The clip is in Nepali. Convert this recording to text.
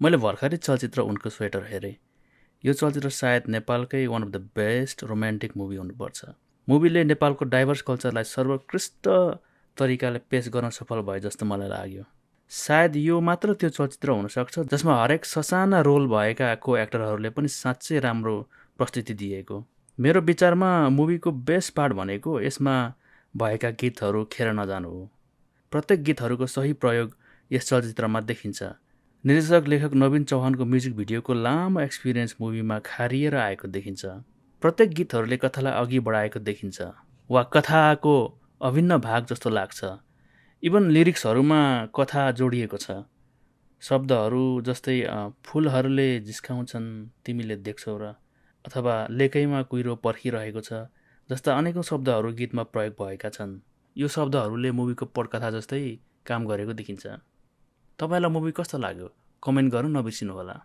मैले भर्खरै चलचित्र उनको स्वेटर हेरेँ। यो चलचित्र सायद नेपालकै one of the best romantic movie हुनुपर्छ। मुभीले नेपालको डाइभर्स कल्चरलाई सर्वोत्कृष्ट तरिकाले पेश गर्न सफल भए जस्तो मलाई लाग्यो। सायद यो मात्र त्यो चलचित्र हुनसक्छ जसमा हरेक ससाना रोल भएका को एक्टरहरूले पनि साँच्चै राम्रो प्रस्तुति दिएको। मेरो विचारमा मुभीको बेस्ट पार्ट भनेको यसमा भएका गीतहरू खेर नजानु हो। प्रत्येक गीतहरूको सही प्रयोग यस चलचित्रमा देखिन्छ। निर्देशक लेखक नवीन चौहानको म्युजिक भिडियोको लामो एक्सपिरियन्स मुभीमा खारिएर आएको देखिन्छ। प्रत्येक गीतहरूले कथालाई अघि बढाएको देखिन्छ वा कथाको अभिन्न भाग जस्तो लाग्छ। इभन लिरिक्सहरूमा कथा जोडिएको छ। शब्दहरू जस्तै फुलहरूले जिस्काउँछन् तिमीले देख्छौ र अथवा लेकैमा कुहिरो पर्खिरहेको छ जस्ता अनेकौं शब्दहरू गीतमा प्रयोग भएका छन्। यो शब्दहरूले मुभीको पटकथा जस्तै काम गरेको देखिन्छ। तपाईलाई मुभी कस्तो लाग्यो? कमेन्ट गर्नु नबिर्सिनु होला।